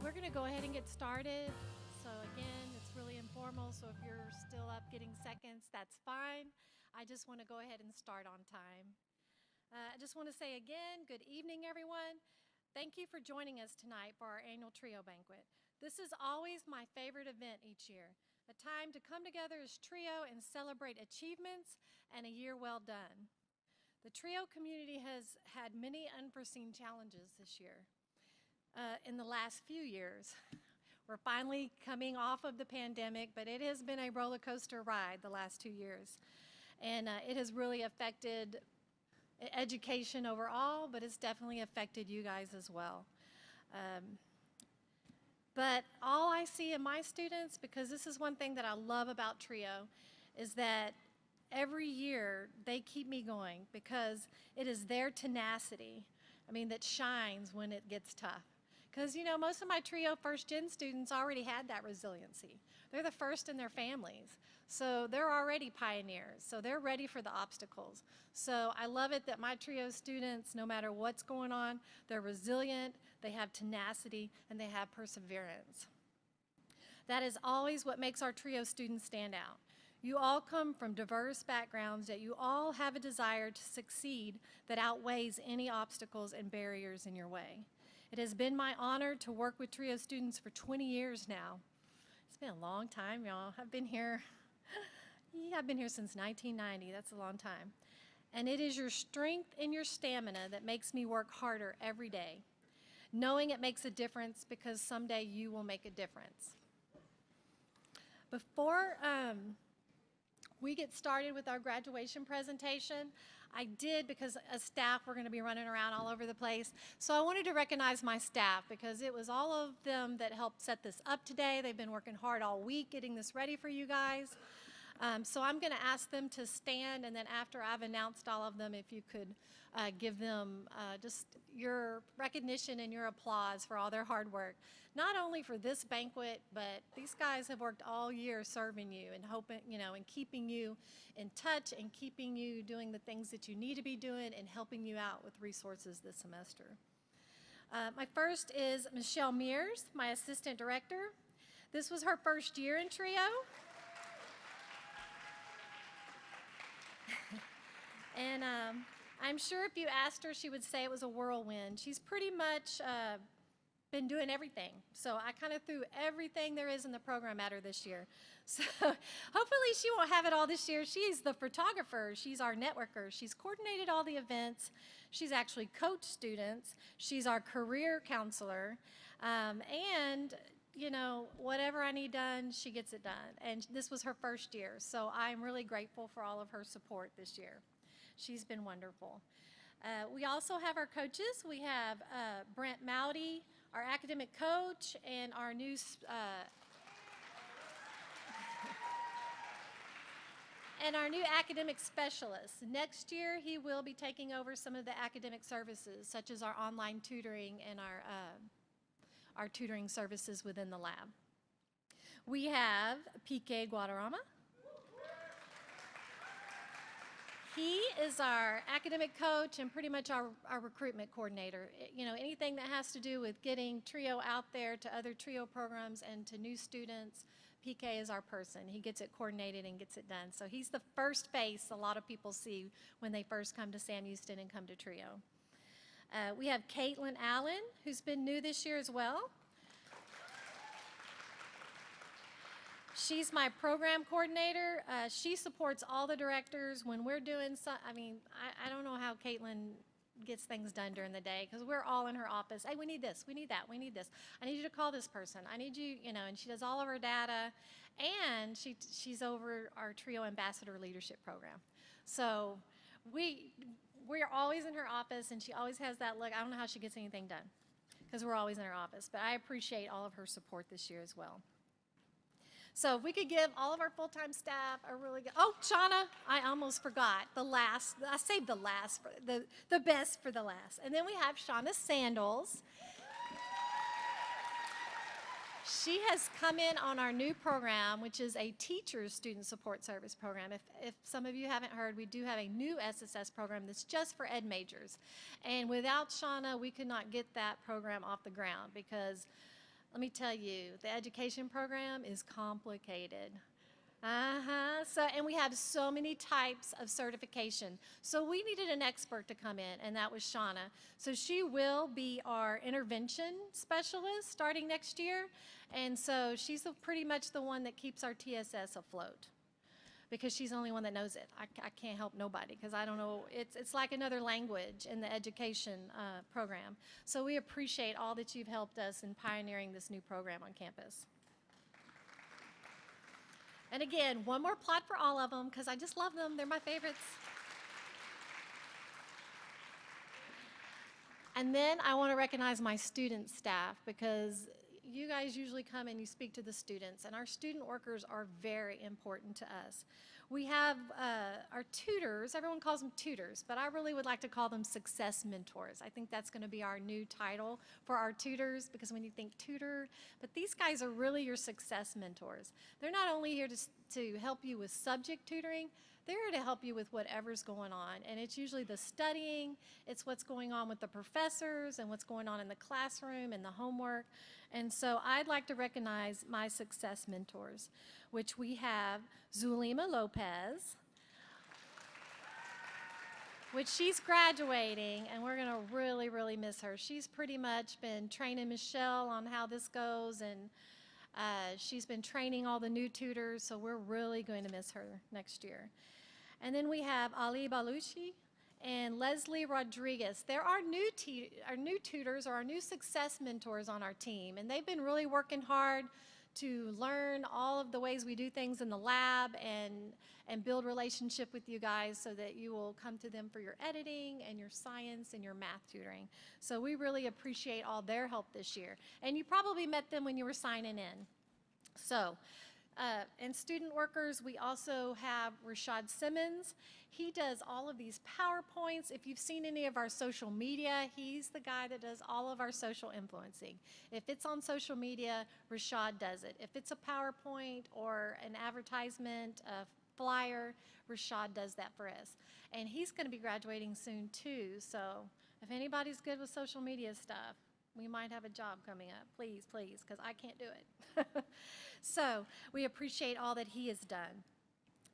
We're going to go ahead and get started. So again, it's really informal, so if you're still up getting seconds, that's fine. I just want to go ahead and start on time. I just want to say again, good evening, everyone. Thank you for joining us tonight for our annual Trio Banquet. This is always my favorite event each year, a time to come together as Trio and celebrate achievements and a year well done. The Trio community has had many unforeseen challenges this year. In the last few years. We're finally coming off of the pandemic, but it has been a roller coaster ride the last 2 years. And it has really affected education overall, but it's definitely affected you guys as well. But all I see in my students, because this is one thing that I love about Trio, is that every year they keep me going because it is their tenacity, that shines when it gets tough. Because, most of my Trio first-gen students already had that resiliency. They're the first in their families. So they're already pioneers. So they're ready for the obstacles. So I love it that my Trio students, no matter what's going on, they're resilient, they have tenacity, and they have perseverance. That is always what makes our Trio students stand out. You all come from diverse backgrounds, yet you all have a desire to succeed that outweighs any obstacles and barriers in your way. It has been my honor to work with Trio students for 20 years now. It's been a long time, y'all. I've been here since 1990. That's a long time. And it is your strength and your stamina that makes me work harder every day, knowing it makes a difference because someday you will make a difference. Before we get started with our graduation presentation, I did, because as staff, we're going to be running around all over the place. So I wanted to recognize my staff because it was all of them that helped set this up today. They've been working hard all week getting this ready for you guys. So I'm going to ask them to stand, and then after I've announced all of them, if you could give them just your recognition and your applause for all their hard work. Not only for this banquet, but these guys have worked all year serving you and hoping, and keeping you in touch and keeping you doing the things that you need to be doing and helping you out with resources this semester. My first is Michelle Mears, my assistant director. This was her first year in Trio. And I'm sure if you asked her, she would say it was a whirlwind. She's pretty much been doing everything. So I kind of threw everything there is in the program at her this year. So hopefully she won't have it all this year. She's the photographer. She's our networker. She's coordinated all the events. She's actually coached students. She's our career counselor. And whatever I need done, she gets it done. And this was her first year. So I'm really grateful for all of her support this year. She's been wonderful. We also have our coaches. We have Brent Mowdy, our academic coach, and our new academic specialist. Next year, he will be taking over some of the academic services, such as our online tutoring and our tutoring services within the lab. We have PK Guadarrama. He is our academic coach and pretty much our recruitment coordinator. Anything that has to do with getting Trio out there to other Trio programs and to new students, PK is our person. He gets it coordinated and gets it done. So he's the first face a lot of people see when they first come to Sam Houston and come to Trio. We have Caitlin Allen, who's been new this year as well. She's my program coordinator. She supports all the directors when we're doing I don't know how Caitlin gets things done during the day because we're all in her office. Hey, we need this, we need that, we need this. I need you to call this person. I need you, and she does all of her data. And she's over our Trio Ambassador Leadership Program. So we're always in her office, and she always has that look. I don't know how she gets anything done because we're always in her office. But I appreciate all of her support this year as well. So if we could give all of our full-time staff a really good, Shauna, I almost forgot I saved the best for the last. And then we have Shauna Sandals. She has come in on our new program, which is a teacher's student support service program. If some of you haven't heard, we do have a new SSS program that's just for ed majors. And without Shauna, we could not get that program off the ground because Let me tell you, the education program is complicated. Uh-huh. So, and we have so many types of certification. So we needed an expert to come in, and that was Shauna. So she will be our intervention specialist starting next year. And so she's pretty much the one that keeps our TSS afloat because she's the only one that knows it. I can't help nobody because I don't know. It's like another language in the education program. So we appreciate all that you've helped us in pioneering this new program on campus. And again, one more plot for all of them because I just love them. They're my favorites. And then I want to recognize my student staff because you guys usually come and you speak to the students, and our student workers are very important to us. We have our tutors. Everyone calls them tutors, but I really would like to call them success mentors. I think that's going to be our new title for our tutors because when you think tutor, but these guys are really your success mentors. They're not only here to help you with subject tutoring, they're here to help you with whatever's going on. And it's usually the studying, it's what's going on with the professors and what's going on in the classroom and the homework. And so I'd like to recognize my success mentors, which we have Zulima Lopez, which she's graduating, and we're gonna really, really miss her. She's pretty much been training Michelle on how this goes, and she's been training all the new tutors, so we're really going to miss her next year. And then we have Ali Baluchi and Leslie Rodriguez. They're our new tutors or our new success mentors on our team, and they've been really working hard to learn all of the ways we do things in the lab and build relationship with you guys so that you will come to them for your editing and your science and your math tutoring. So we really appreciate all their help this year. And you probably met them when you were signing in. So, and student workers, we also have Rashad Simmons. He does all of these PowerPoints. If you've seen any of our social media, he's the guy that does all of our social influencing. If it's on social media, Rashad does it. If it's a PowerPoint or an advertisement, a flyer, Rashad does that for us. And he's going to be graduating soon too, so if anybody's good with social media stuff, we might have a job coming up. Please, please, because I can't do it. So we appreciate all that he has done.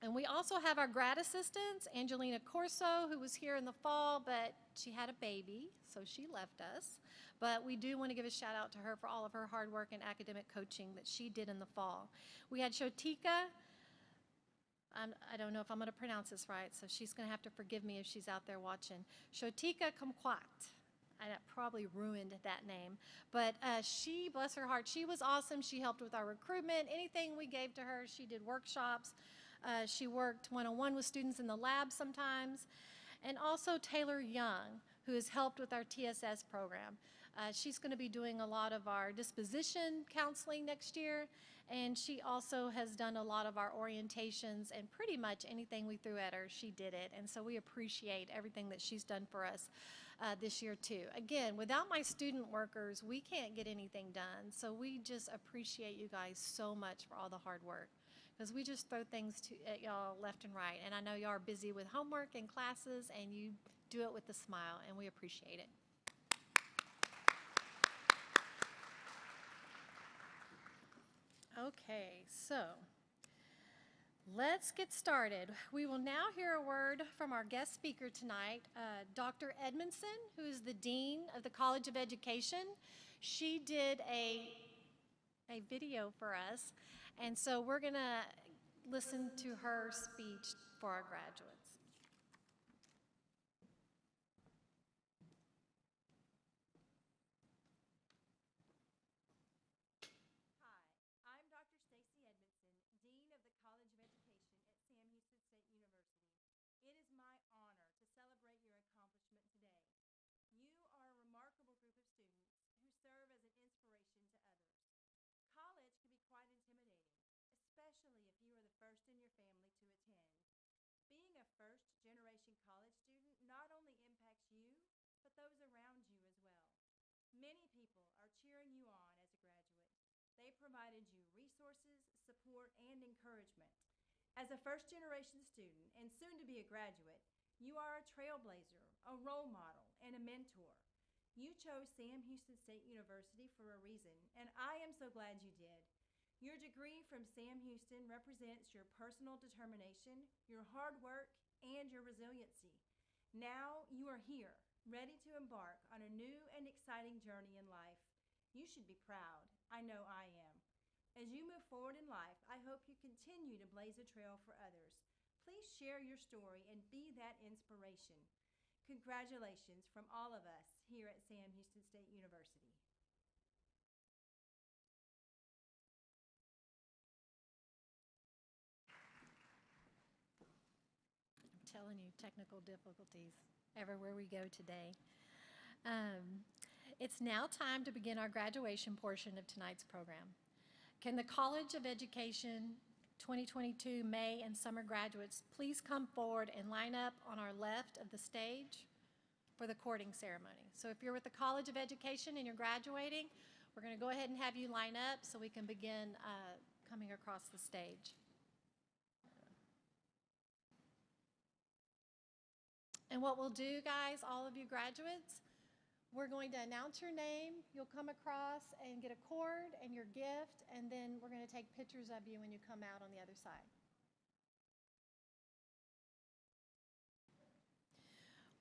And we also have our grad assistants, Angelina Corso, who was here in the fall, but she had a baby, so she left us. But we do want to give a shout out to her for all of her hard work and academic coaching that she did in the fall. We had Shotika. I don't know if I'm going to pronounce this right, so she's going to have to forgive me if she's out there watching. Shotika Kumquat. I probably ruined that name, but she, bless her heart, she was awesome. She helped with our recruitment. Anything we gave to her, she did workshops. She worked one-on-one with students in the lab sometimes. And also Taylor Young, who has helped with our TSS program. She's going to be doing a lot of our disposition counseling next year, and she also has done a lot of our orientations, and pretty much anything we threw at her, she did it. And so we appreciate everything that she's done for us this year too. Again, without my student workers, we can't get anything done. So we just appreciate you guys so much for all the hard work, because we just throw things at y'all left and right. And I know y'all are busy with homework and classes, and you do it with a smile, and we appreciate it. Okay, so let's get started. We will now hear a word from our guest speaker tonight, Dr. Edmondson, who is the Dean of the College of Education. She did a video for us, and so we're going to listen to her speech for our graduates. Many people are cheering you on as a graduate. They provided you resources, support, and encouragement. As a first-generation student and soon to be a graduate, you are a trailblazer, a role model, and a mentor. You chose Sam Houston State University for a reason, and I am so glad you did. Your degree from Sam Houston represents your personal determination, your hard work, and your resiliency. Now you are here, ready to embark on a new and exciting journey in life. You should be proud. I know I am. As you move forward in life, I hope you continue to blaze a trail for others. Please share your story and be that inspiration. Congratulations from all of us here at Sam Houston State University. I'm telling you, technical difficulties everywhere we go today. Um, it's now time to begin our graduation portion of tonight's program. Can the College of Education 2022 May and summer graduates please come forward and line up on our left of the stage for the courting ceremony? So if you're with the College of Education and you're graduating, we're going to go ahead and have you line up so we can begin coming across the stage. And what we'll do, guys, all of you graduates, we're going to announce your name. You'll come across and get a cord and your gift, and then we're going to take pictures of you when you come out on the other side.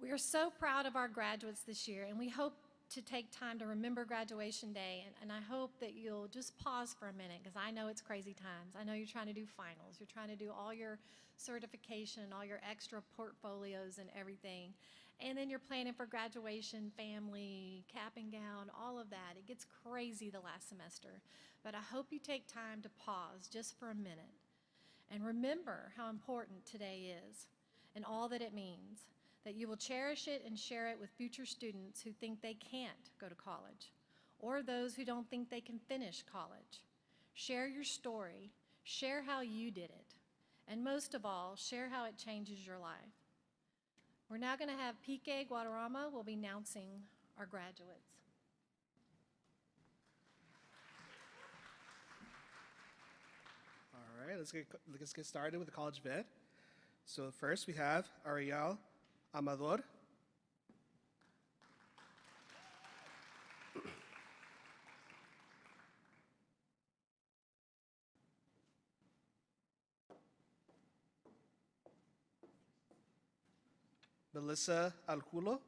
We are so proud of our graduates this year, and we hope to take time to remember graduation day, and I hope that you'll just pause for a minute, because I know it's crazy times. I know you're trying to do finals. You're trying to do all your certification, all your extra portfolios and everything. And then you're planning for graduation, family, cap and gown, all of that. It gets crazy the last semester. But I hope you take time to pause just for a minute and remember how important today is and all that it means, that you will cherish it and share it with future students who think they can't go to college or those who don't think they can finish college. Share your story, share how you did it, and most of all, share how it changes your life. We're now going to have Pique Guadarrama will be announcing our graduates. All right, let's get started with the College of Ed. So first we have Ariel Amador. Melissa Alculo.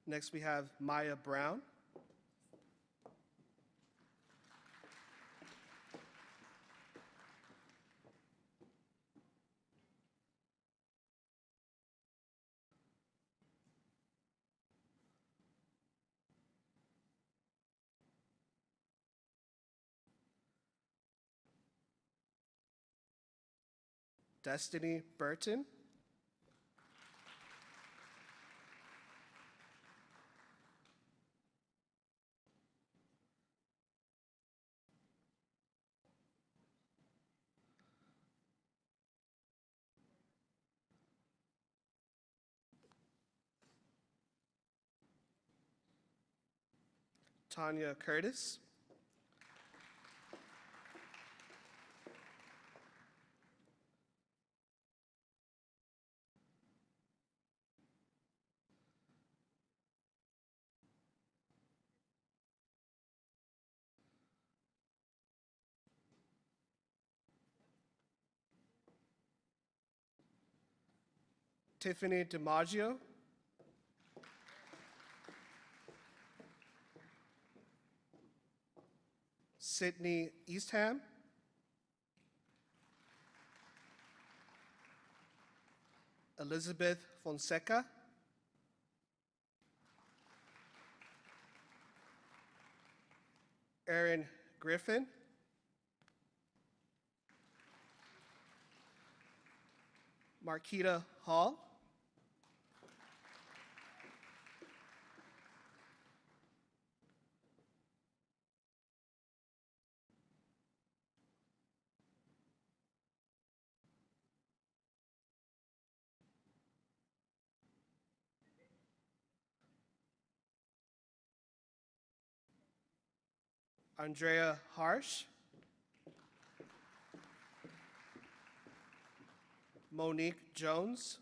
Next we have Maya Brown. Destiny Burton. Tanya Curtis. Tiffany DiMaggio. Sydney Eastham. Elizabeth Fonseca. Erin Griffin. Marquita Hall. Andrea Harsh, Monique Jones,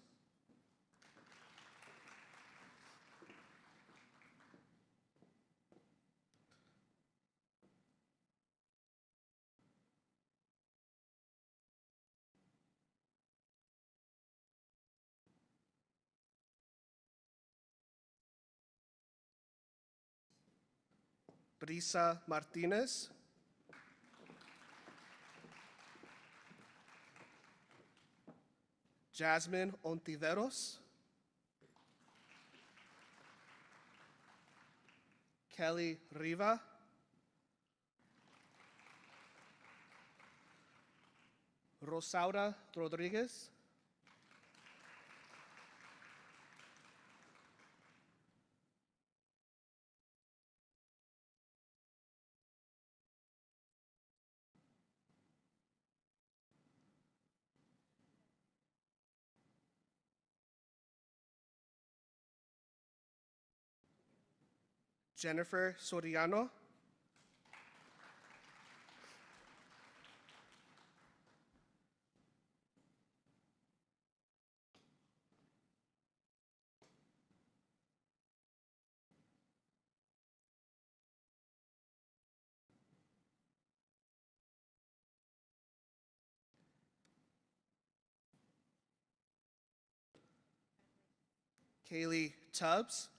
Brisa Martinez, Jasmine Ontiveros, Kelly Riva, Rosaura Rodriguez, Jennifer Soriano, Kaylee Tubbs,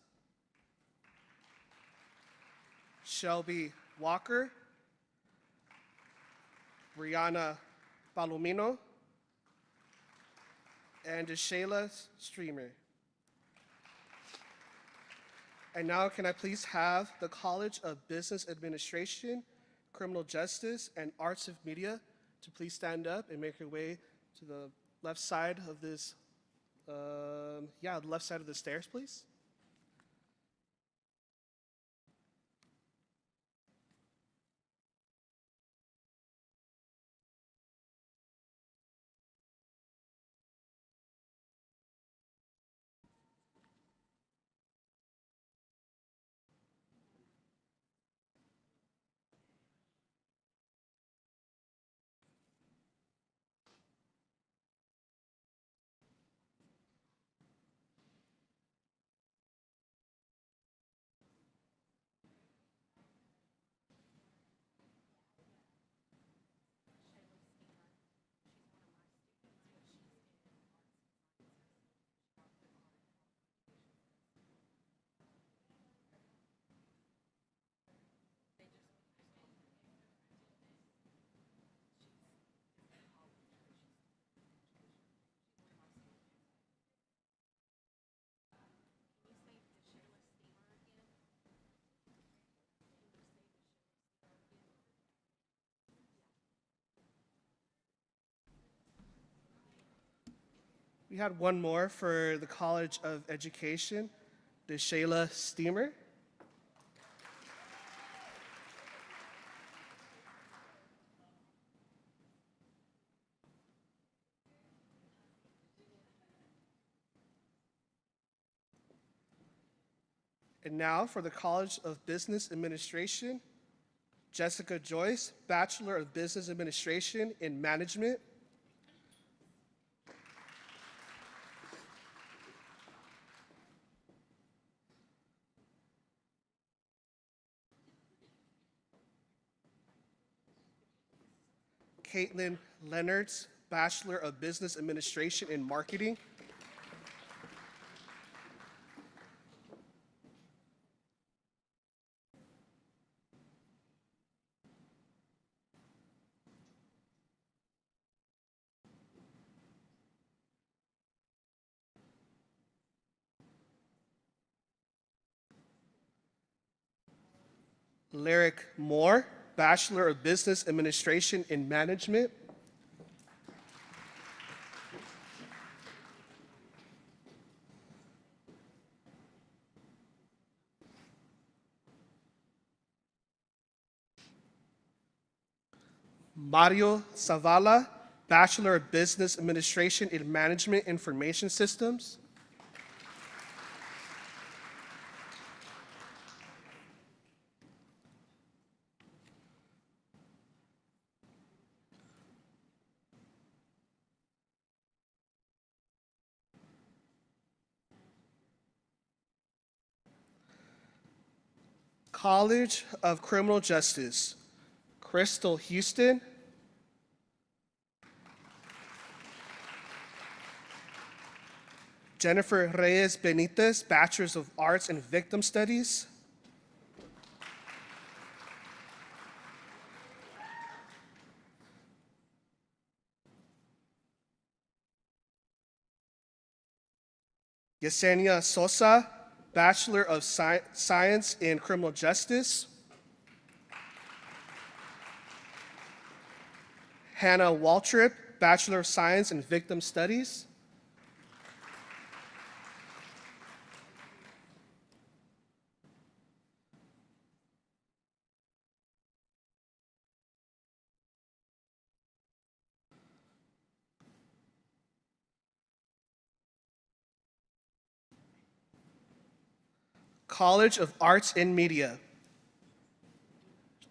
Shelby Walker, Brianna Palomino, and Shayla Streamer. And now can I please have the College of Business Administration, Criminal Justice, and Arts of Media to please stand up and make your way to the left side of this, the left side of the stairs, please. We had one more for the College of Education, Shayla Steamer. And now for the College of Business Administration, Jessica Joyce, Bachelor of Business Administration in Management. Caitlin Leonards, Bachelor of Business Administration in Marketing. Lyric Moore, Bachelor of Business Administration in Management. Mario Zavala, Bachelor of Business Administration in Management Information Systems. College of Criminal Justice, Crystal Houston. Jennifer Reyes Benitez, Bachelor's of Arts in Victim Studies. Yesenia Sosa, Bachelor of Science in Criminal Justice. Hannah Waltrip, Bachelor of Science in Victim Studies. College of Arts in Media.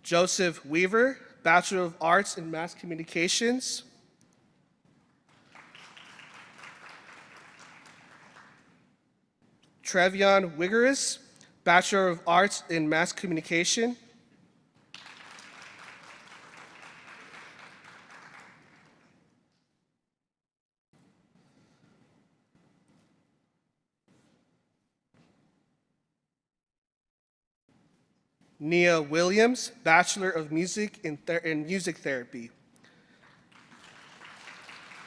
Joseph Weaver, Bachelor of Arts in Mass Communications. Trevion Wigeris, Bachelor of Arts in Mass Communication. Nia Williams, Bachelor of Music in Music Therapy.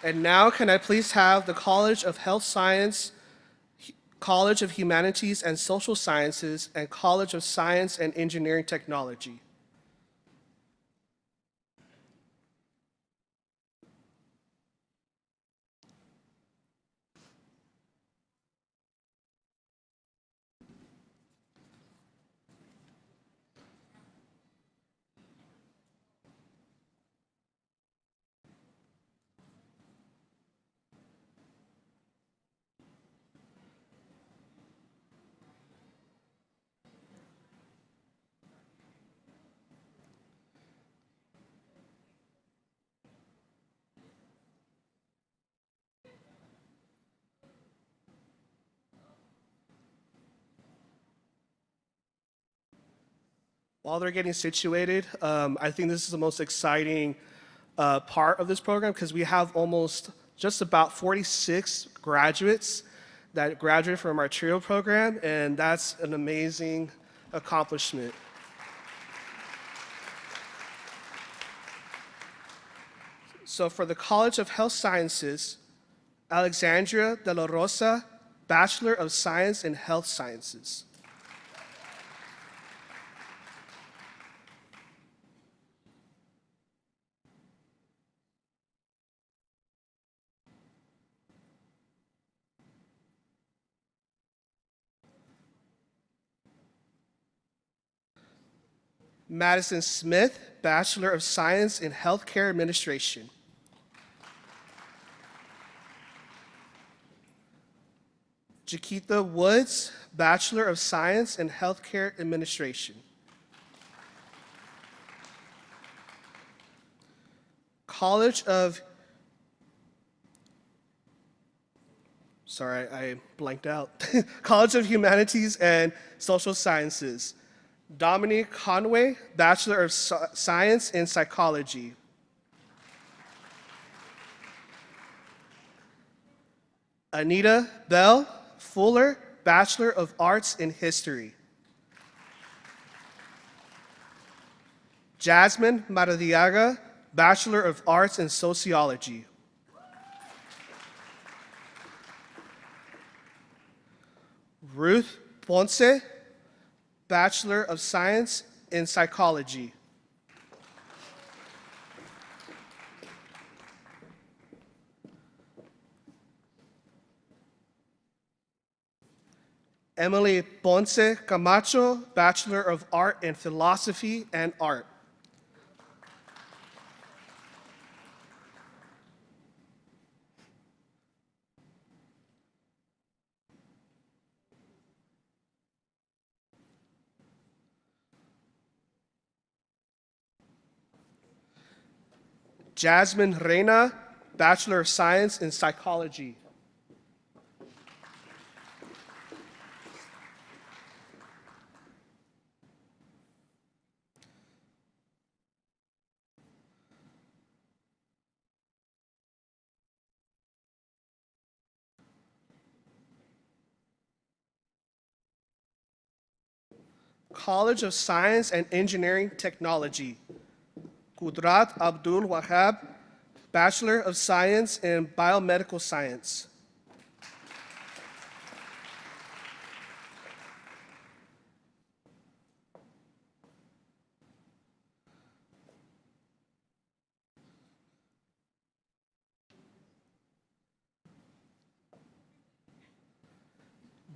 And now can I please have the College of Health Science, College of Humanities and Social Sciences, and College of Science and Engineering Technology. While they're getting situated, I think this is the most exciting part of this program because we have almost just about 46 graduates that graduated from our TRIO program, and that's an amazing accomplishment. So for the College of Health Sciences, Alexandria De La Rosa, Bachelor of Science in Health Sciences. Madison Smith, Bachelor of Science in Healthcare Administration. Jaquita Woods, Bachelor of Science in Healthcare Administration. College of, sorry, I blanked out. College of Humanities and Social Sciences. Dominique Conway, Bachelor of Science in Psychology. Anita Bell Fuller, Bachelor of Arts in History. Jasmine Maradiaga, Bachelor of Arts in Sociology. Ruth Ponce, Bachelor of Science in Psychology. Emily Ponce Camacho, Bachelor of Art in Philosophy and Art. Jasmine Reina, Bachelor of Science in Psychology. College of Science and Engineering Technology. Qudrat Abdul Wahab, Bachelor of Science in Biomedical Science.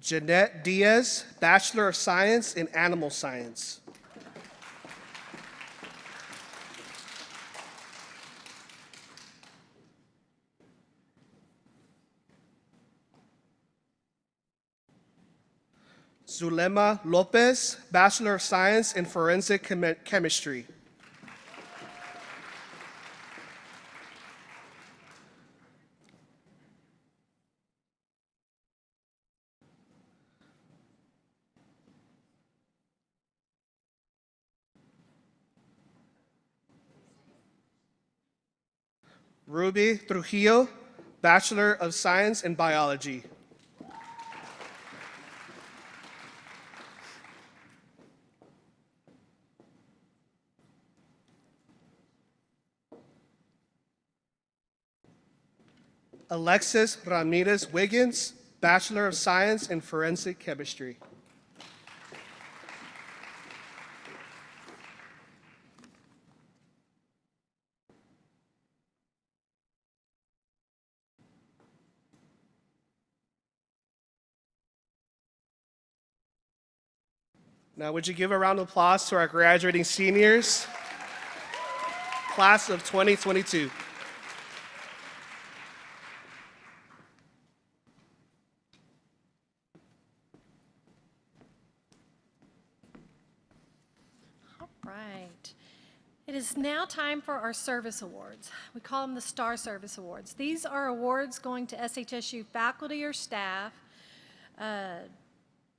Jeanette Diaz, Bachelor of Science in Animal Science. Zulema Lopez, Bachelor of Science in Forensic Chemistry. Ruby Trujillo, Bachelor of Science in Biology. Alexis Ramirez Wiggins, Bachelor of Science in Forensic Chemistry. Now, would you give a round of applause to our graduating seniors? Class of 2022. All right. It is now time for our service awards. We call them the Star Service Awards. These are awards going to SHSU faculty or staff,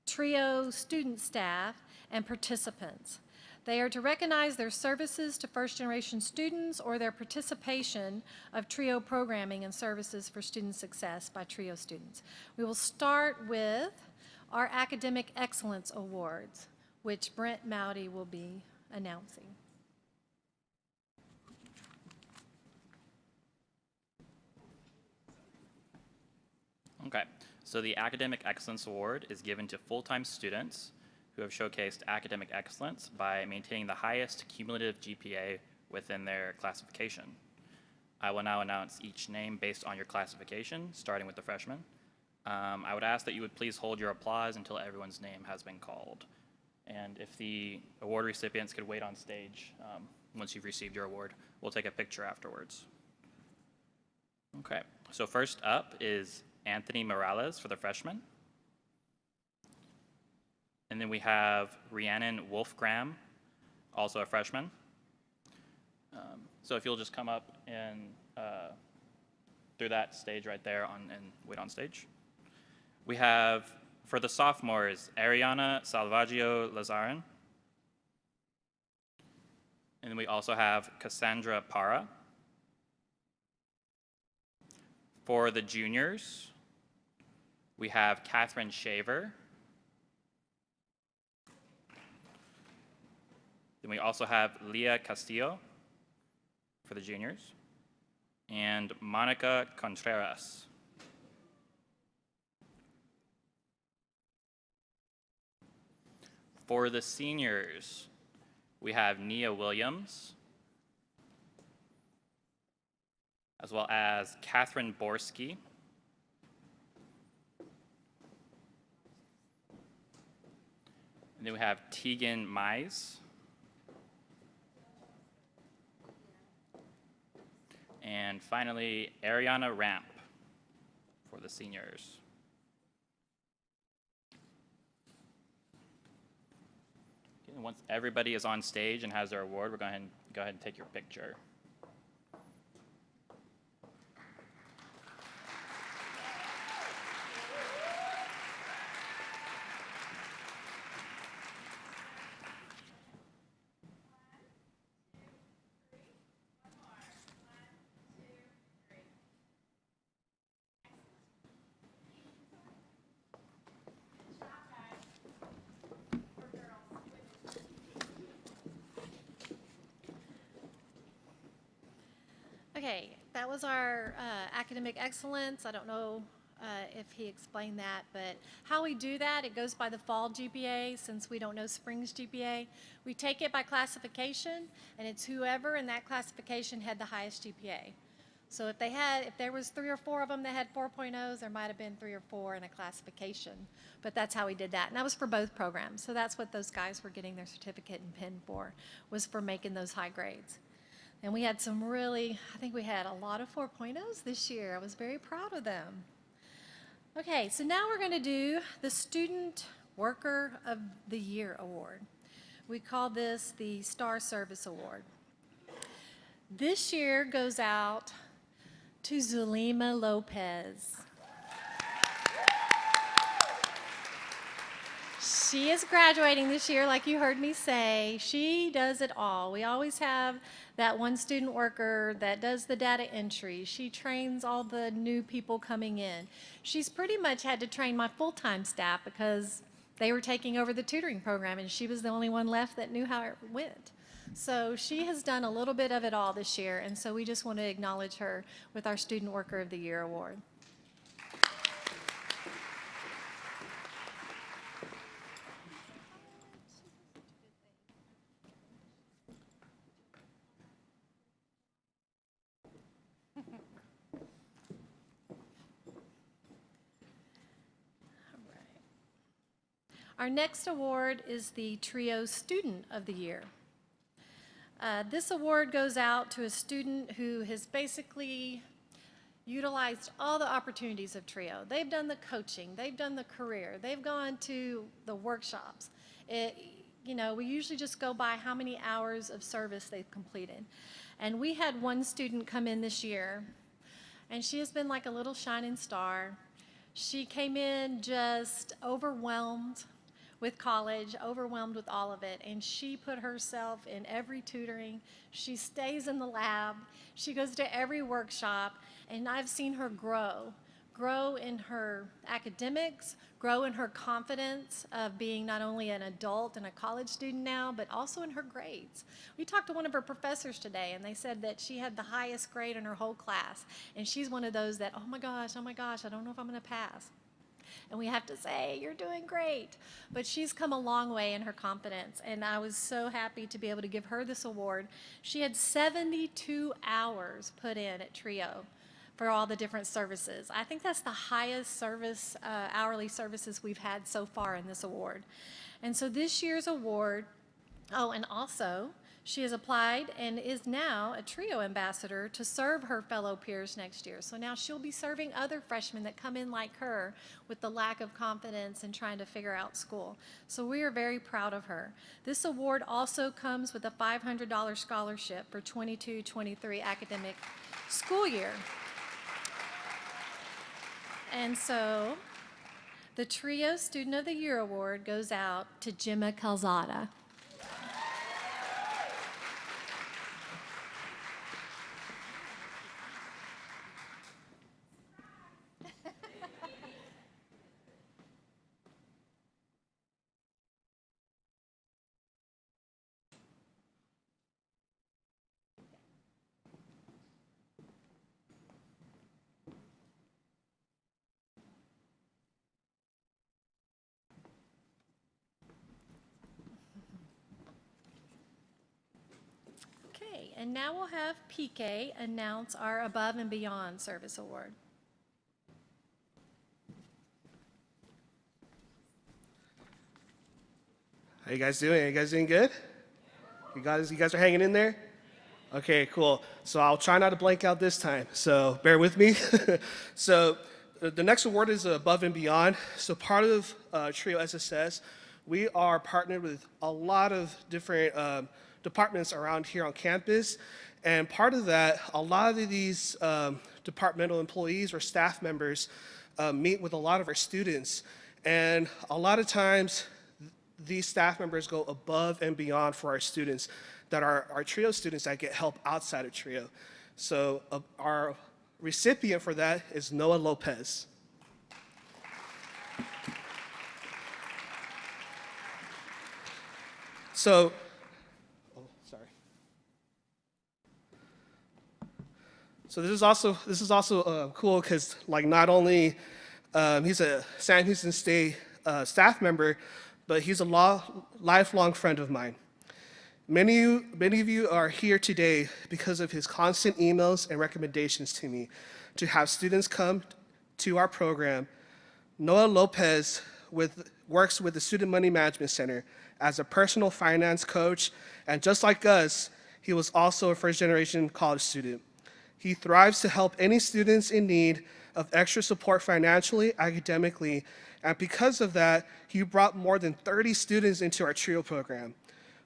TRIO student staff, and participants. They are to recognize their services to first-generation students or their participation of TRIO programming and services for student success by TRIO students. We will start with our Academic Excellence Awards, which Brent Mowdy will be announcing. Okay, so the Academic Excellence Award is given to full-time students who have showcased academic excellence by maintaining the highest cumulative GPA within their classification. I will now announce each name based on your classification, starting with the freshmen. I would ask that you would please hold your applause until everyone's name has been called. And if the award recipients could wait on stage once you've received your award, we'll take a picture afterwards. Okay, so first up is Anthony Morales for the freshmen. And then we have Rhiannon Wolfgram, also a freshman. So if you'll just come up and through that stage right there and wait on stage. We have, for the sophomores, Ariana Salvaggio Lazarin. And then we also have Cassandra Para. For the juniors, we have Catherine Shaver. Then we also have Leah Castillo for the juniors, and Monica Contreras. For the seniors, we have Nia Williams, as well as Catherine Borski. And then we have Tegan Mize. And finally, Ariana Ramp for the seniors. Okay, once everybody is on stage and has their award, we're going to go ahead and take your picture. Okay, that was our academic excellence. I don't know if he explained that, but how we do that, it goes by the fall GPA since we don't know spring's GPA. We take it by classification, and it's whoever in that classification had the highest GPA. So if there was 3 or 4 of them that had 4.0s, there might have been 3 or 4 in a classification. But that's how we did that, and that was for both programs. So that's what those guys were getting their certificate and pin for, was for making those high grades. And we had I think we had a lot of 4.0s this year. I was very proud of them. Okay, so now we're going to do the Student Worker of the Year Award. We call this the Star Service Award. This year goes out to Zulima Lopez. She is graduating this year, like you heard me say. She does it all. We always have that one student worker that does the data entry. She trains all the new people coming in. She's pretty much had to train my full-time staff because they were taking over the tutoring program, and she was the only one left that knew how it went. So she has done a little bit of it all this year, and so we just want to acknowledge her with our Student Worker of the Year Award. Our next award is the Trio Student of the Year. This award goes out to a student who has basically utilized all the opportunities of Trio. They've done the coaching, they've done the career, they've gone to the workshops. We usually just go by how many hours of service they've completed. And we had one student come in this year, and she has been like a little shining star. She came in just overwhelmed with college, overwhelmed with all of it, and she put herself in every tutoring. She stays in the lab. She goes to every workshop, and I've seen her grow in her academics, grow in her confidence of being not only an adult and a college student now, but also in her grades. We talked to one of her professors today, and they said that she had the highest grade in her whole class, and she's one of those that, oh my gosh, I don't know if I'm gonna pass. And we have to say, you're doing great. But she's come a long way in her confidence, and I was so happy to be able to give her this award. She had 72 hours put in at Trio for all the different services. I think that's the highest service, hourly services we've had so far in this award. And so this year's award, and also, she has applied and is now a Trio ambassador to serve her fellow peers next year. So now she'll be serving other freshmen that come in like her with the lack of confidence and trying to figure out school. So we are very proud of her. This award also comes with a $500 scholarship for 22-23 academic school year. And so the Trio Student of the Year Award goes out to Gemma Calzada. Okay, and now we'll have PK announce our Above and Beyond Service Award. How you guys doing? You guys doing good? You guys are hanging in there? Okay, cool. So I'll try not to blank out this time, so bear with me. So the next award is Above and Beyond. So part of Trio SSS, we are partnered with a lot of different departments around here on campus. And part of that, a lot of these departmental employees or staff members meet with a lot of our students. And a lot of times, these staff members go above and beyond for our students that are our Trio students that get help outside of Trio. So our recipient for that is Noah Lopez. So, So this is also cool because like not only he's a Sam Houston State staff member, but he's a lifelong friend of mine. Many of you are here today because of his constant emails and recommendations to me to have students come to our program. Noah Lopez works with the Student Money Management Center as a personal finance coach, and just like us, he was also a first-generation college student. He thrives to help any students in need of extra support financially, academically, and because of that, he brought more than 30 students into our TRIO program,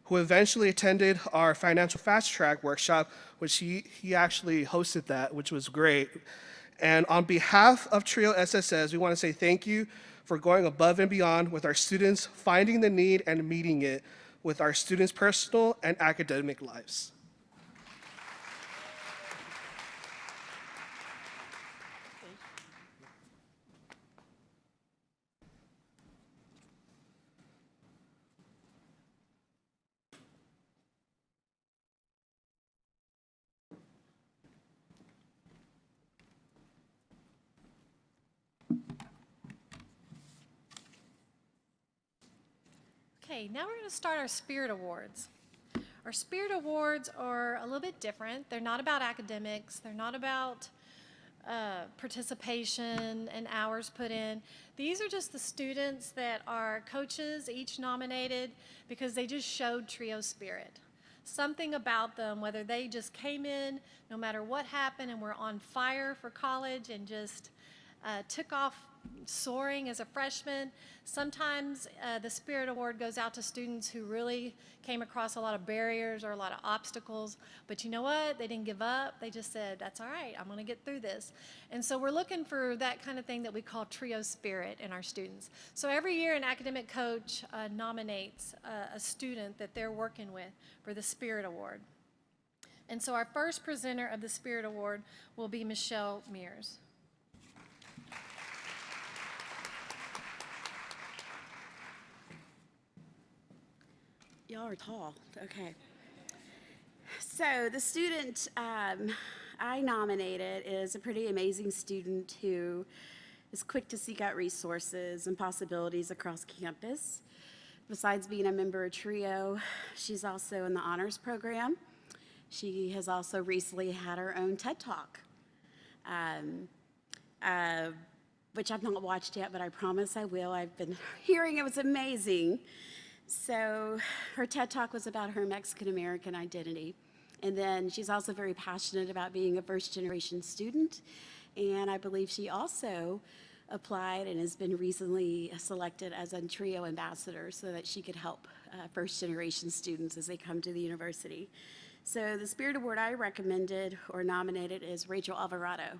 who eventually attended our financial fast track workshop, which he actually hosted that, which was great. And on behalf of TRIO SSS, we want to say thank you for going above and beyond with our students, finding the need and meeting it with our students' personal and academic lives. Okay, now we're going to start our Spirit Awards. Our Spirit Awards are a little bit different. They're not about academics. They're not about participation and hours put in. These are just the students that our coaches each nominated because they just showed TRIO spirit. Something about them, whether they just came in, no matter what happened, and were on fire for college and just took off soaring as a freshman. Sometimes the Spirit Award goes out to students who really came across a lot of barriers or a lot of obstacles, but you know what? They didn't give up. They just said, that's all right, I'm gonna get through this. And so we're looking for that kind of thing that we call TRIO spirit in our students. So every year an academic coach nominates a student that they're working with for the Spirit Award. And so our first presenter of the Spirit Award will be Michelle Mears. Y'all are tall. Okay. So the student I nominated is a pretty amazing student who is quick to seek out resources and possibilities across campus. Besides being a member of TRIO, she's also in the honors program. She has also recently had her own TED Talk, which I've not watched yet, but I promise I will. I've been hearing it was amazing. So her TED Talk was about her Mexican-American identity. And then she's also very passionate about being a first-generation student. And I believe she also applied and has been recently selected as a TRIO ambassador so that she could help first-generation students as they come to the university. So the Spirit Award I recommended or nominated is Rachel Alvarado.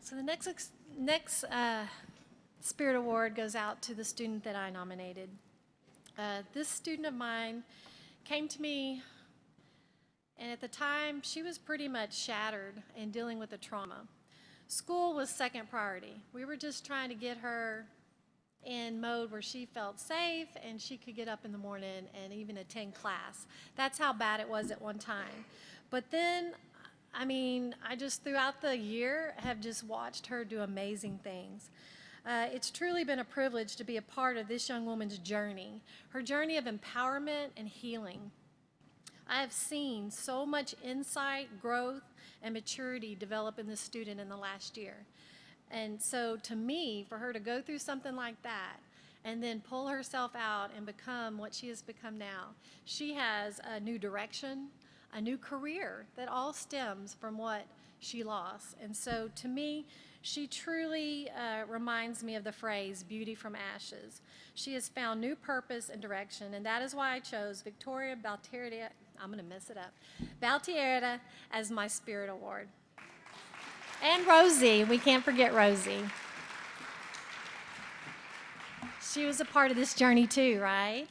So the next Spirit Award goes out to the student that I nominated. This student of mine came to me, and at the time, she was pretty much shattered and dealing with the trauma. School was second priority. We were just trying to get her in mode where she felt safe and she could get up in the morning and even attend class. That's how bad it was at one time. But then, I mean, I just throughout the year have just watched her do amazing things. It's truly been a privilege to be a part of this young woman's journey, her journey of empowerment and healing. I have seen so much insight, growth, and maturity develop in this student in the last year. And so to me, for her to go through something like that and then pull herself out and become what she has become now, she has a new direction, a new career that all stems from what she lost. And so to me, she truly reminds me of the phrase, beauty from ashes. She has found new purpose and direction, and that is why I chose Victoria Baltierda, I'm going to mess it up, Baltierda as my Spirit Award. And Rosie, we can't forget Rosie. She was a part of this journey too, right?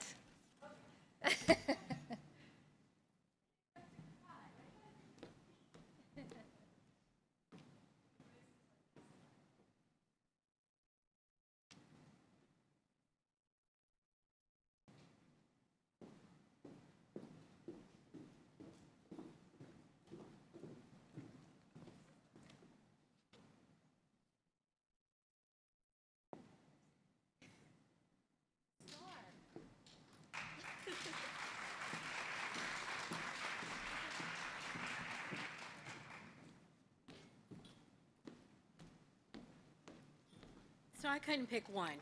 So I couldn't pick one.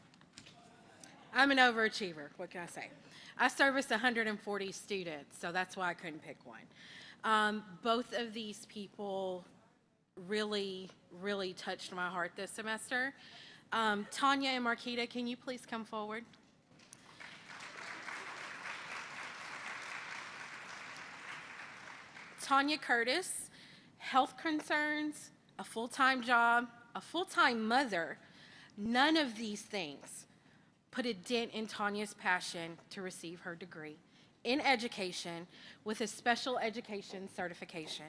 I'm an overachiever. What can I say? I service 140 students, so that's why I couldn't pick one. Both of these people really, really touched my heart this semester. Tanya and Marquita, can you please come forward? Tanya Curtis, health concerns, a full-time job, a full-time mother. None of these things put a dent in Tanya's passion to receive her degree in education with a special education certification.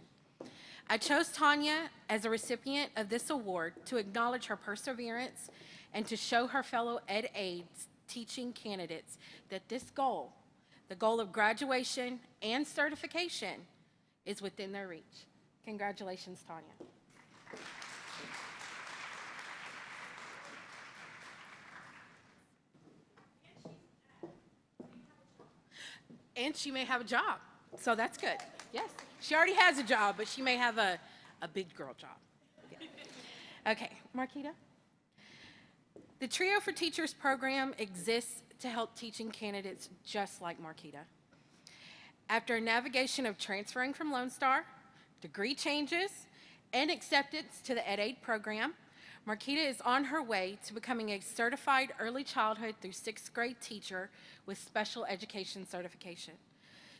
I chose Tanya as a recipient of this award to acknowledge her perseverance and to show her fellow Ed Aids teaching candidates that this goal, the goal of graduation and certification, is within their reach. Congratulations, Tanya. And she may have a job, so that's good. Yes, she already has a job, but she may have a big girl job. Yeah. Okay, Marquita. The Trio for Teachers program exists to help teaching candidates just like Marquita. After a navigation of transferring from Lone Star, degree changes, and acceptance to the Ed Aid program, Marquita is on her way to becoming a certified early childhood through 6th grade teacher with special education certification.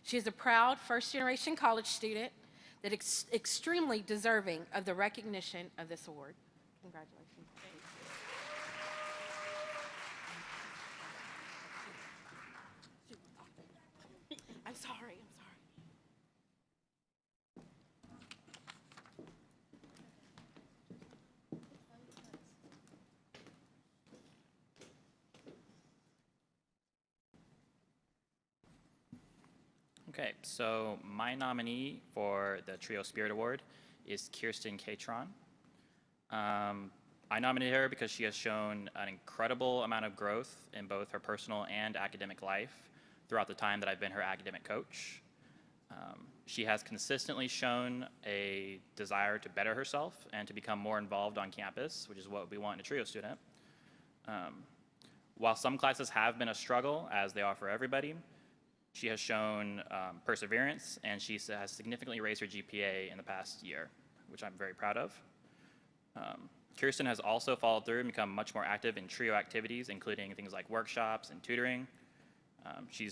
She is a proud first-generation college student that is extremely deserving of the recognition of this award. Congratulations. I'm sorry. Okay, so my nominee for the Trio Spirit Award is Kirsten Catron. I nominated her because she has shown an incredible amount of growth in both her personal and academic life throughout the time that I've been her academic coach. She has consistently shown a desire to better herself and to become more involved on campus, which is what we want in a Trio student. While some classes have been a struggle, as they are for everybody, she has shown perseverance, and she has significantly raised her GPA in the past year, which I'm very proud of. Kirsten has also followed through and become much more active in Trio activities, including things like workshops and tutoring. She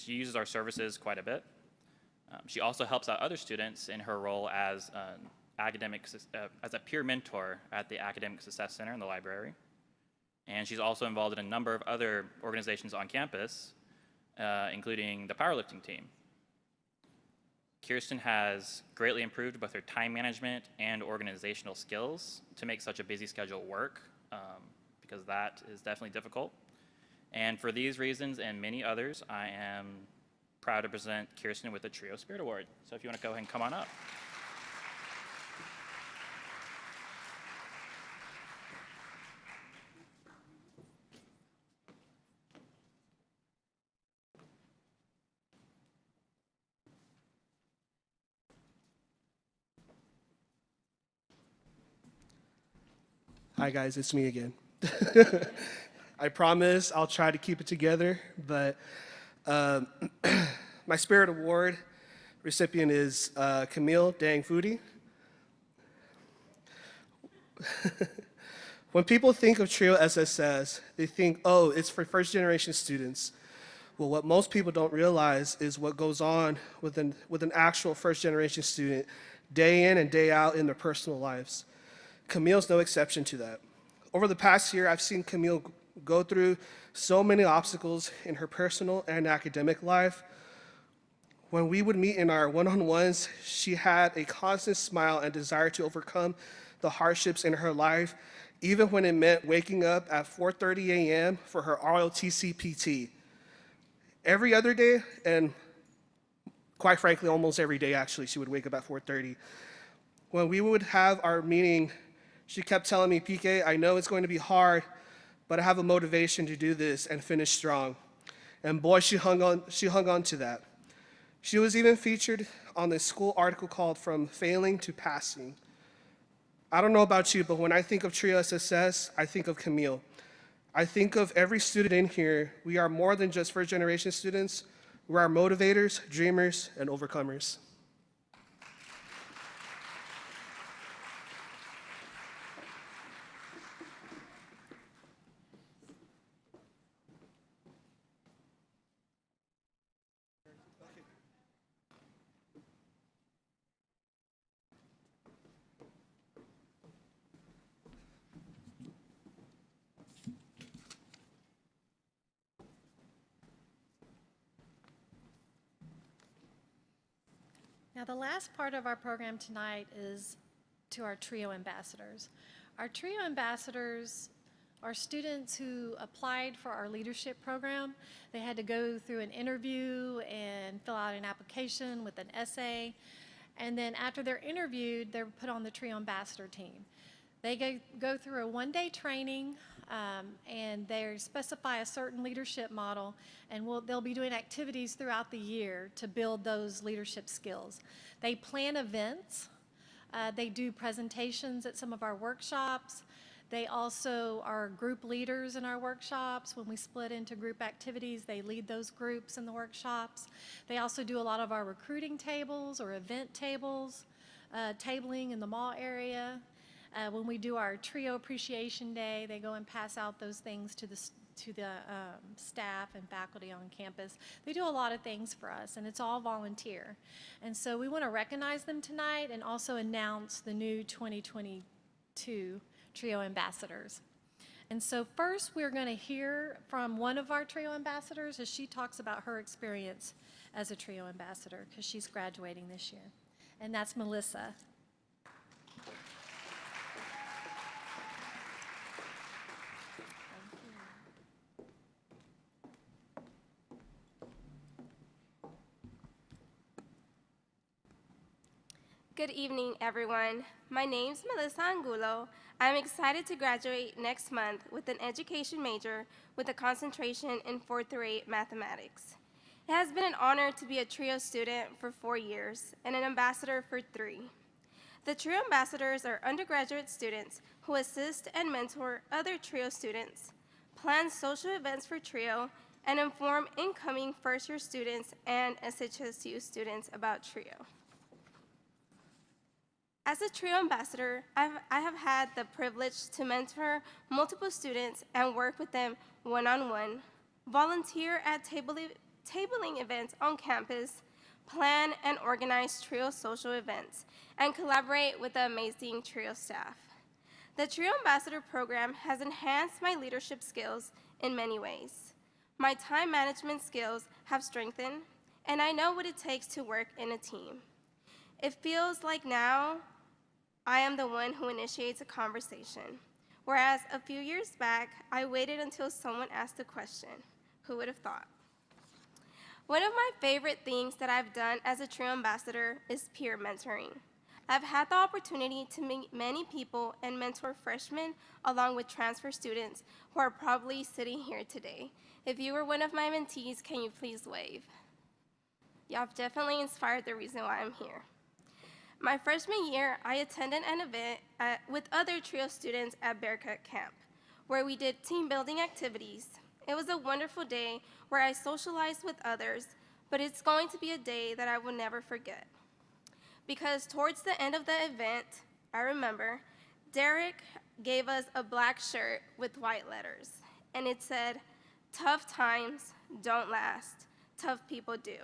uses our services quite a bit. She also helps out other students in her role as as a peer mentor at the Academic Success Center in the library. And she's also involved in a number of other organizations on campus, including the powerlifting team. Kirsten has greatly improved both her time management and organizational skills to make such a busy schedule work, because that is definitely difficult. And for these reasons and many others, I am proud to present Kirsten with the Trio Spirit Award. So if you want to go ahead and come on up. Hi guys, it's me again. I promise I'll try to keep it together, but my Spirit Award recipient is Camille Dang Foodie. When people think of TRIO SSS, they think, oh, it's for first-generation students. Well, what most people don't realize is what goes on with an actual first-generation student day in and day out in their personal lives. Camille's no exception to that. Over the past year, I've seen Camille go through so many obstacles in her personal and academic life. When we would meet in our one-on-ones, she had a constant smile and desire to overcome the hardships in her life, even when it meant waking up at 4:30 a.m. for her ROTC PT. Every other day, and quite frankly, almost every day actually, she would wake up at 4:30. When we would have our meeting, she kept telling me, PK, I know it's going to be hard, but I have a motivation to do this and finish strong. And boy, she hung on to that. She was even featured on the school article called From Failing to Passing. I don't know about you, but when I think of TRIO SSS, I think of Camille. I think of every student in here. We are more than just first-generation students. We are motivators, dreamers, and overcomers. Now, the last part of our program tonight is to our TRIO ambassadors. Our TRIO ambassadors are students who applied for our leadership program. They had to go through an interview and fill out an application with an essay. And then after they're interviewed, they're put on the TRIO ambassador team. They go through a one-day training, and they specify a certain leadership model, and they'll be doing activities throughout the year to build those leadership skills. They plan events. They do presentations at some of our workshops. They also are group leaders in our workshops. When we split into group activities, they lead those groups in the workshops. They also do a lot of our recruiting tables or event tables, tabling in the mall area. When we do our TRIO Appreciation Day, they go and pass out those things to the staff and faculty on campus. They do a lot of things for us, and it's all volunteer. And so we want to recognize them tonight and also announce the new 2022 TRIO ambassadors. And so first, we're going to hear from one of our TRIO ambassadors as she talks about her experience as a TRIO ambassador, because she's graduating this year. And that's Melissa. Good evening, everyone. My name's Melissa Angulo. I'm excited to graduate next month with an education major with a concentration in 4th through 8 mathematics. It has been an honor to be a TRIO student for 4 years and an ambassador for 3. The TRIO ambassadors are undergraduate students who assist and mentor other TRIO students, plan social events for TRIO, and inform incoming first-year students and SHSU students about TRIO. As a TRIO ambassador, I have had the privilege to mentor multiple students and work with them one-on-one, volunteer at tabling events on campus, plan and organize TRIO social events, and collaborate with the amazing TRIO staff. The TRIO Ambassador program has enhanced my leadership skills in many ways. My time management skills have strengthened, and I know what it takes to work in a team. It feels like now I am the one who initiates a conversation, whereas a few years back, I waited until someone asked a question. Who would have thought? One of my favorite things that I've done as a TRIO ambassador is peer mentoring. I've had the opportunity to meet many people and mentor freshmen along with transfer students who are probably sitting here today. If you were one of my mentees, can you please wave? Y'all have definitely inspired the reason why I'm here. My freshman year, I attended an event with other TRIO students at Banquet camp, where we did team building activities. It was a wonderful day where I socialized with others, but it's going to be a day that I will never forget. Because towards the end of the event, I remember, Derek gave us a black shirt with white letters, and it said, "Tough times don't last, tough people do."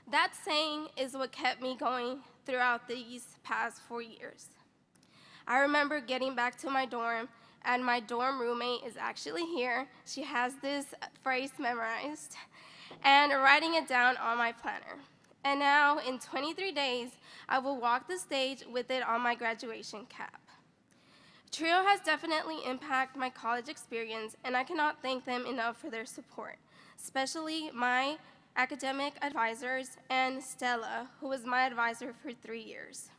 That saying is what kept me going throughout these past 4 years. I remember getting back to my dorm, and my dorm roommate is actually here. She has this phrase memorized, and writing it down on my planner. And now, in 23 days, I will walk the stage with it on my graduation cap. Trio has definitely impacted my college experience, and I cannot thank them enough for their support, especially my academic advisors and Stella, who was my advisor for 3 years.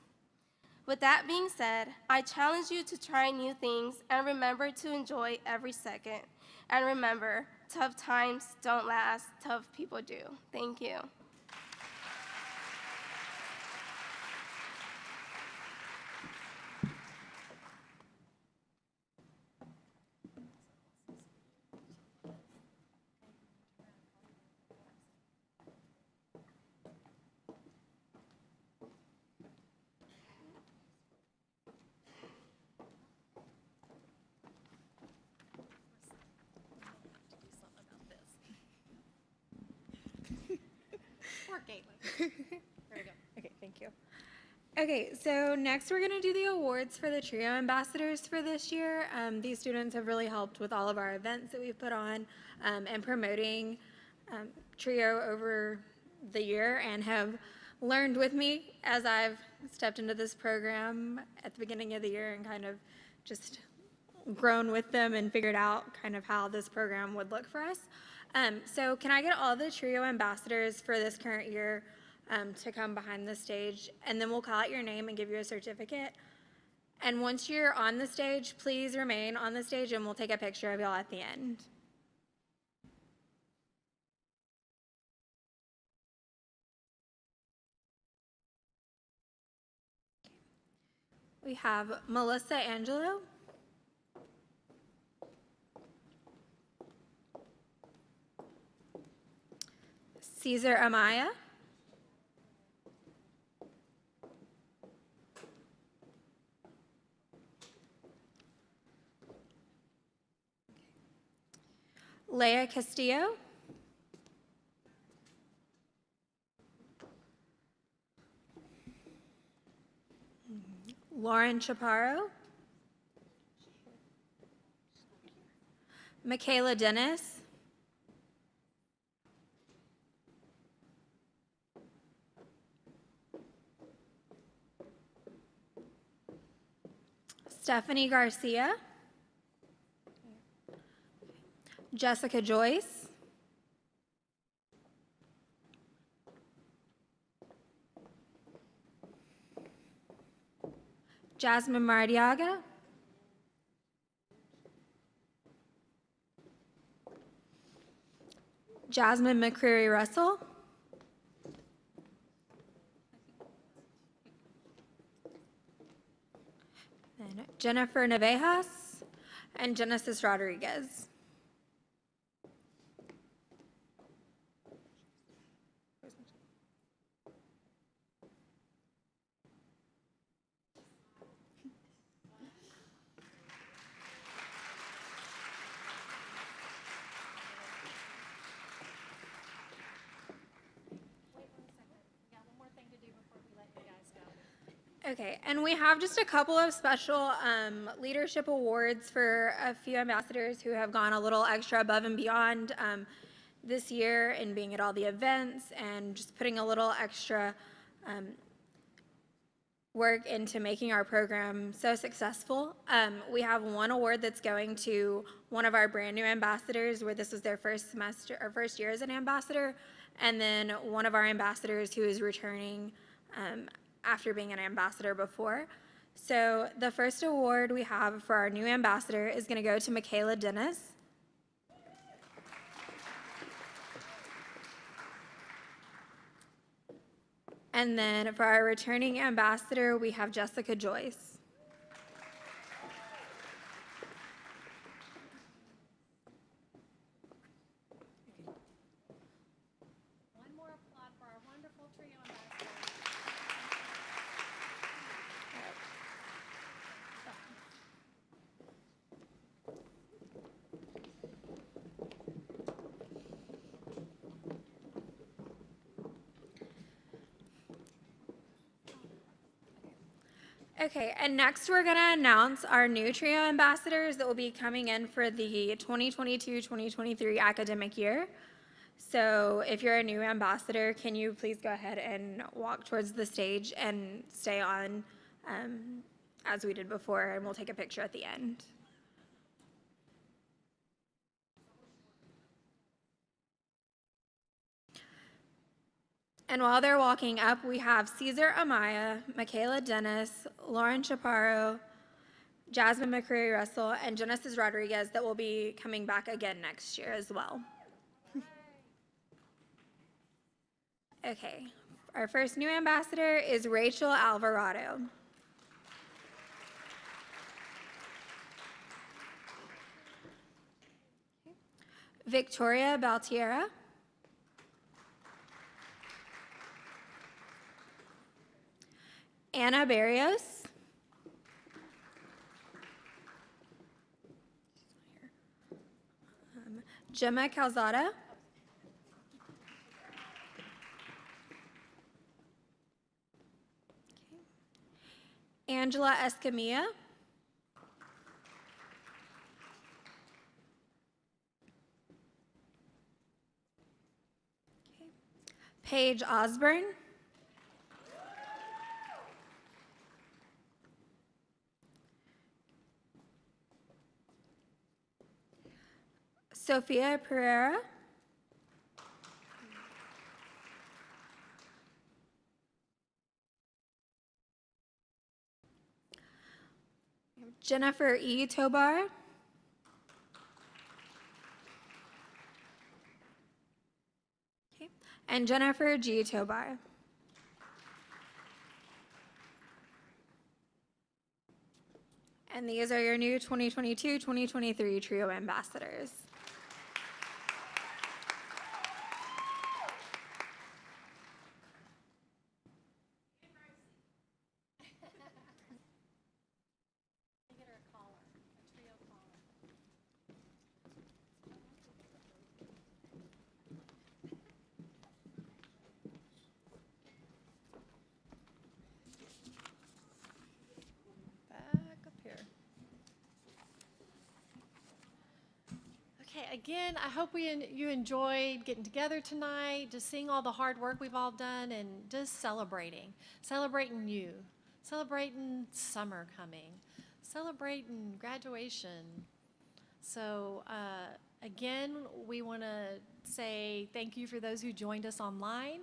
With that being said, I challenge you to try new things and remember to enjoy every second. And remember, tough times don't last, tough people do. Thank you. Okay, thank you. Okay, so next we're going to do the awards for the TRIO ambassadors for this year. These students have really helped with all of our events that we've put on and promoting TRIO over the year, and have learned with me as I've stepped into this program at the beginning of the year and kind of just grown with them and figured out kind of how this program would look for us. So can I get all the TRIO ambassadors for this current year to come behind the stage, and then we'll call out your name and give you a certificate. And once you're on the stage, please remain on the stage and we'll take a picture of y'all at the end. We have Melissa Angelo, Caesar Amaya, Leah Castillo, Lauren Chaparro, Michaela Dennis, Stephanie Garcia, Jessica Joyce, Jasmine Mardiaga, Jasmine McCreary Russell, and Jennifer Navejas, and Genesis Rodriguez. Okay, and we have just a couple of special leadership awards for a few ambassadors who have gone a little extra above and beyond this year in being at all the events and just putting a little extra work into making our program so successful. We have one award that's going to one of our brand new ambassadors where this was their first semester or first year as an ambassador, and then one of our ambassadors who is returning after being an ambassador before. So the first award we have for our new ambassador is going to go to Michaela Dennis. And then for our returning ambassador, we have Jessica Joyce. One more applaud for our wonderful TRIO ambassadors. Okay, and next we're gonna announce our new trio ambassadors that will be coming in for the 2022-2023 academic year. So if you're a new ambassador, can you please go ahead and walk towards the stage and stay on as we did before, and we'll take a picture at the end. And while they're walking up, we have Caesar Amaya, Michaela Dennis, Lauren Chaparro, Jasmine McCreary Russell, and Genesis Rodriguez that will be coming back again next year as well. Okay, our first new ambassador is Rachel Alvarado. Victoria Baltiera. Anna Barrios. Gemma Calzada. Angela Escamilla. Paige Osborne. Sophia Pereira. Jennifer E. Tobar. Okay. And Jennifer G. Tobar. And these are your new 2022-2023 trio ambassadors. Back up here. Okay, again, I hope you enjoyed getting together tonight, just seeing all the hard work we've all done, and just celebrating you, celebrating summer coming, celebrating graduation. So again, we want to say thank you for those who joined us online.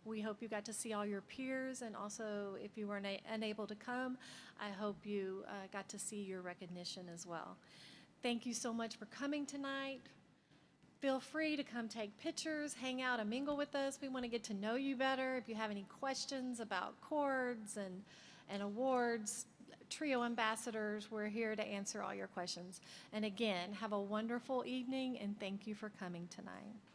We hope you got to see all your peers, and also if you were unable to come, I hope you got to see your recognition as well. Thank you so much for coming tonight. Feel free to come take pictures, hang out, and mingle with us. We want to get to know you better. If you have any questions about cords and awards, Trio Ambassadors, we're here to answer all your questions. And again, have a wonderful evening, and thank you for coming tonight.